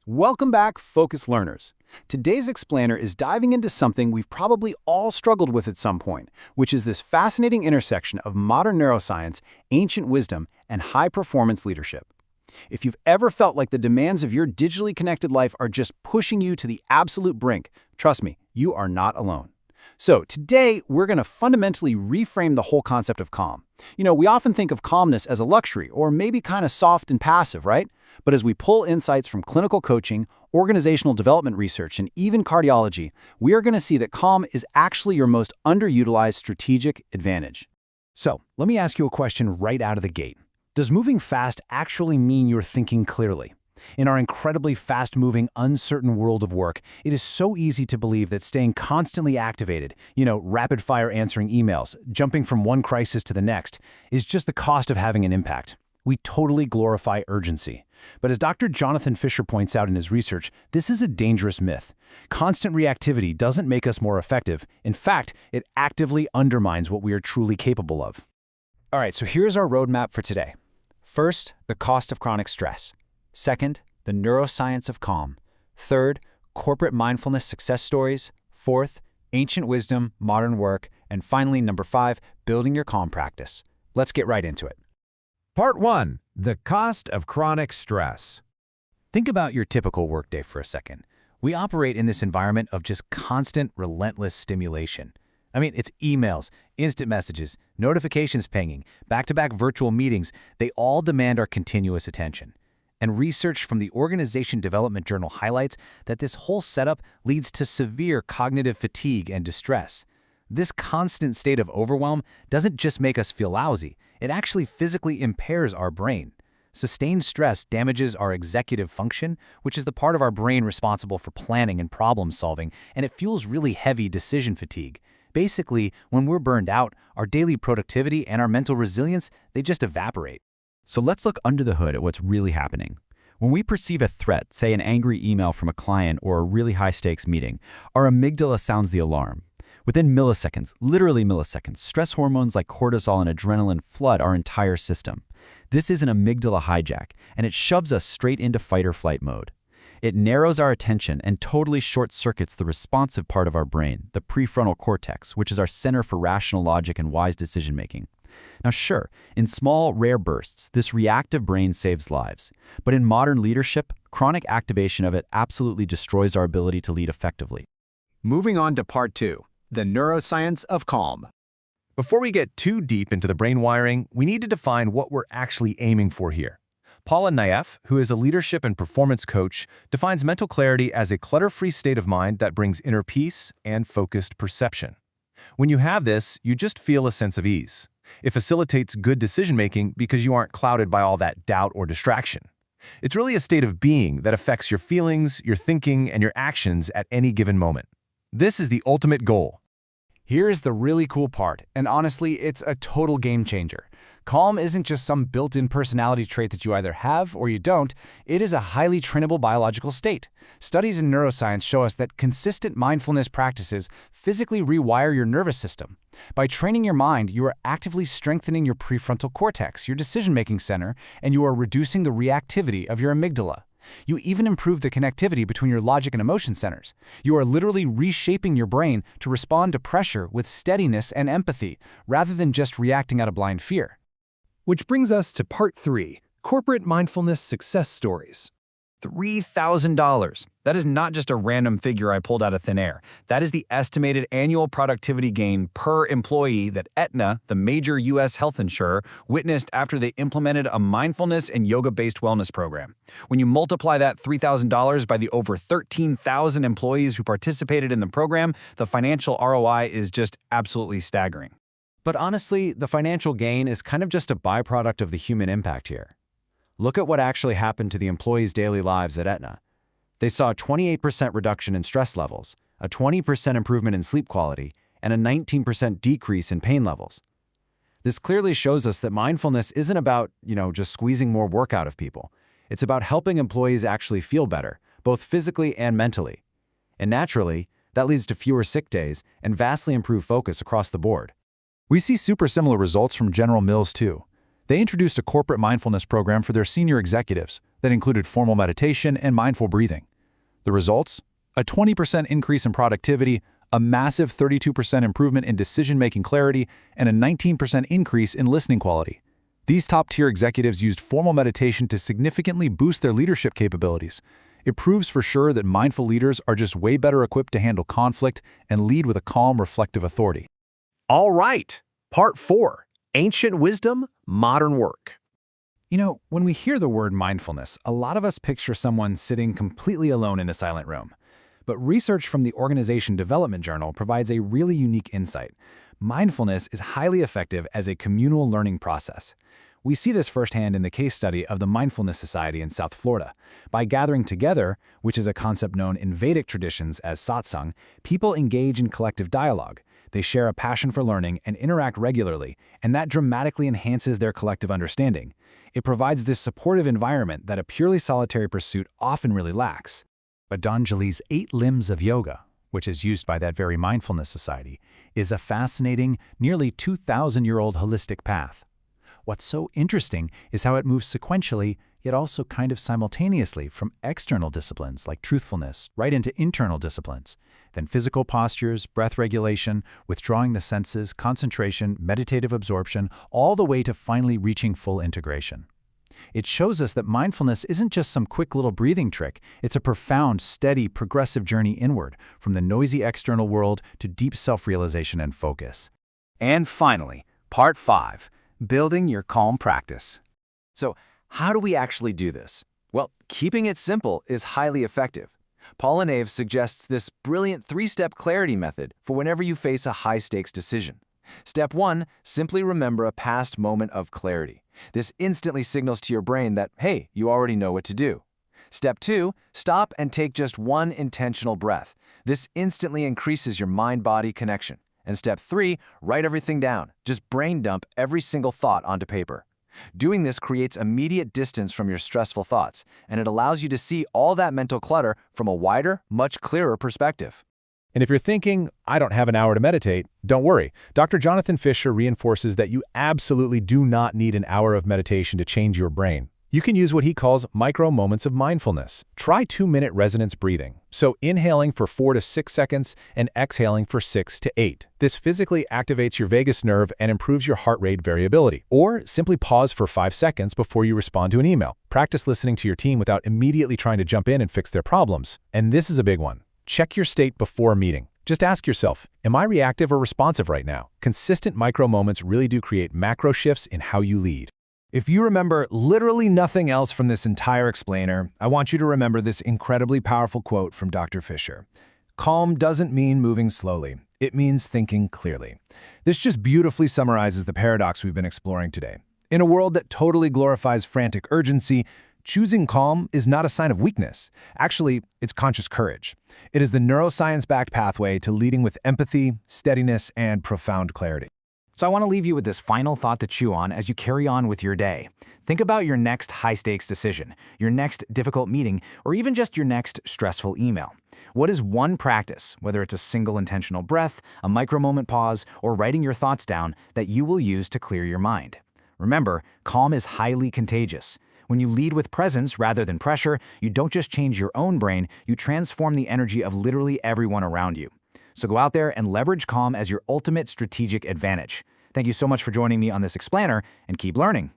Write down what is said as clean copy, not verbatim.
Welcome back, Focus Learners. Today's explainer is diving into something we've probably all struggled with at some point, which is this fascinating intersection of modern neuroscience, ancient wisdom, and high-performance leadership. If you've ever felt like the demands of your digitally connected life are just pushing you to the absolute brink, trust me, you are not alone. So today, we're going to fundamentally reframe the whole concept of calm. We often think of calmness as a luxury, or maybe kind of soft and passive, right? But as we pull insights from clinical coaching, organizational development research, and even cardiology, we are going to see that calm is actually your most underutilized strategic advantage. So, let me ask you a question right out of the gate. Does moving fast actually mean you're thinking clearly? In our incredibly fast-moving, uncertain world of work, it is so easy to believe that staying constantly activated, rapid-fire answering emails, jumping from one crisis to the next, is just the cost of having an impact. We totally glorify urgency. But as Dr. Jonathan Fisher points out in his research, this is a dangerous myth. Constant reactivity doesn't make us more effective. In fact, it actively undermines what we are truly capable of. All right, so here's our roadmap for today. First, the cost of chronic stress. Second, the neuroscience of calm. Third, corporate mindfulness success stories. Fourth, ancient wisdom, modern work. And finally, number 5, building your calm practice. Let's get right into it. Part 1. The cost of chronic stress. Think about your typical workday for a second. We operate in this environment of just constant, relentless stimulation. It's emails, instant messages, notifications pinging, back-to-back virtual meetings. They all demand our continuous attention. And research from the Organization Development Journal highlights that this whole setup leads to severe cognitive fatigue and distress. This constant state of overwhelm doesn't just make us feel lousy, it actually physically impairs our brain. Sustained stress damages our executive function, which is the part of our brain responsible for planning and problem solving, and it fuels really heavy decision fatigue. Basically, when we're burned out, our daily productivity and our mental resilience, they just evaporate. So let's look under the hood at what's really happening. When we perceive a threat, say an angry email from a client or a really high-stakes meeting, our amygdala sounds the alarm. Within milliseconds, literally milliseconds, stress hormones like cortisol and adrenaline flood our entire system. This is an amygdala hijack, and it shoves us straight into fight-or-flight mode. It narrows our attention and totally short-circuits the responsive part of our brain, the prefrontal cortex, which is our center for rational logic and wise decision-making. Now sure, in small, rare bursts, this reactive brain saves lives. But in modern leadership, chronic activation of it absolutely destroys our ability to lead effectively. Moving on to Part 2, the neuroscience of calm. Before we get too deep into the brain wiring, we need to define what we're actually aiming for here. Paula Naef, who is a leadership and performance coach, defines mental clarity as a clutter-free state of mind that brings inner peace and focused perception. When you have this, you just feel a sense of ease. It facilitates good decision-making because you aren't clouded by all that doubt or distraction. It's really a state of being that affects your feelings, your thinking, and your actions at any given moment. This is the ultimate goal. Here's the really cool part, and honestly, it's a total game changer. Calm isn't just some built-in personality trait that you either have or you don't, it is a highly trainable biological state. Studies in neuroscience show us that consistent mindfulness practices physically rewire your nervous system. By training your mind, you are actively strengthening your prefrontal cortex, your decision-making center, and you are reducing the reactivity of your amygdala. You even improve the connectivity between your logic and emotion centers. You are literally reshaping your brain to respond to pressure with steadiness and empathy, rather than just reacting out of blind fear. Which brings us to Part 3, Corporate Mindfulness Success Stories. $3,000. That is not just a random figure I pulled out of thin air. That is the estimated annual productivity gain per employee that Aetna, the major U.S. health insurer, witnessed after they implemented a mindfulness and yoga-based wellness program. When you multiply that $3,000 by the over 13,000 employees who participated in the program, the financial ROI is just absolutely staggering. But honestly, the financial gain is kind of just a byproduct of the human impact here. Look at what actually happened to the employees' daily lives at Aetna. They saw a 28% reduction in stress levels, a 20% improvement in sleep quality, and a 19% decrease in pain levels. This clearly shows us that mindfulness isn't about, just squeezing more work out of people. It's about helping employees actually feel better, both physically and mentally. And naturally, that leads to fewer sick days and vastly improved focus across the board. We see super similar results from General Mills too. They introduced a corporate mindfulness program for their senior executives that included formal meditation and mindful breathing. The results? A 20% increase in productivity, a massive 32% improvement in decision-making clarity, and a 19% increase in listening quality. These top-tier executives used formal meditation to significantly boost their leadership capabilities. It proves for sure that mindful leaders are just way better equipped to handle conflict and lead with a calm, reflective authority. All right, Part 4, Ancient Wisdom, Modern Work. You know, when we hear the word mindfulness, a lot of us picture someone sitting completely alone in a silent room. But research from the Organization Development Journal provides a really unique insight. Mindfulness is highly effective as a communal learning process. We see this firsthand in the case study of the Mindfulness Society in South Florida. By gathering together, which is a concept known in Vedic traditions as satsang, people engage in collective dialogue. They share a passion for learning and interact regularly, and that dramatically enhances their collective understanding. It provides this supportive environment that a purely solitary pursuit often really lacks. Patanjali's 8 Limbs of Yoga, which is used by that very Mindfulness Society, is a fascinating, nearly 2,000-year-old holistic path. What's so interesting is how it moves sequentially, yet also kind of simultaneously from external disciplines like truthfulness right into internal disciplines, then physical postures, breath regulation, withdrawing the senses, concentration, meditative absorption, all the way to finally reaching full integration. It shows us that mindfulness isn't just some quick little breathing trick, it's a profound, steady, progressive journey inward, from the noisy external world to deep self-realization and focus. And finally, Part 5, Building your calm practice. So, how do we actually do this? Well, keeping it simple is highly effective. Paula Nave suggests this brilliant 3-step clarity method for whenever you face a high-stakes decision. Step 1, simply remember a past moment of clarity. This instantly signals to your brain that, hey, you already know what to do. Step 2, stop and take just one intentional breath. This instantly increases your mind-body connection. And step 3, write everything down. Just brain dump every single thought onto paper. Doing this creates immediate distance from your stressful thoughts, and it allows you to see all that mental clutter from a wider, much clearer perspective. And if you're thinking, I don't have an hour to meditate, don't worry. Dr. Jonathan Fisher reinforces that you absolutely do not need an hour of meditation to change your brain. You can use what he calls micro moments of mindfulness. Try 2-minute resonance breathing. So inhaling for 4 to 6 seconds and exhaling for 6 to 8. This physically activates your vagus nerve and improves your heart rate variability. Or simply pause for 5 seconds before you respond to an email. Practice listening to your team without immediately trying to jump in and fix their problems. And this is a big one. Check your state before a meeting. Just ask yourself, am I reactive or responsive right now? Consistent micro moments really do create macro shifts in how you lead. If you remember literally nothing else from this entire explainer, I want you to remember this incredibly powerful quote from Dr. Fisher. Calm doesn't mean moving slowly. It means thinking clearly. This just beautifully summarizes the paradox we've been exploring today. In a world that totally glorifies frantic urgency, choosing calm is not a sign of weakness. Actually, it's conscious courage. It is the neuroscience-backed pathway to leading with empathy, steadiness, and profound clarity. So I want to leave you with this final thought to chew on as you carry on with your day. Think about your next high-stakes decision, your next difficult meeting, or even just your next stressful email. What is one practice, whether it's a single intentional breath, a micro-moment pause, or writing your thoughts down, that you will use to clear your mind? Remember, calm is highly contagious. When you lead with presence rather than pressure, you don't just change your own brain, you transform the energy of literally everyone around you. So go out there and leverage calm as your ultimate strategic advantage. Thank you so much for joining me on this explainer, and keep learning.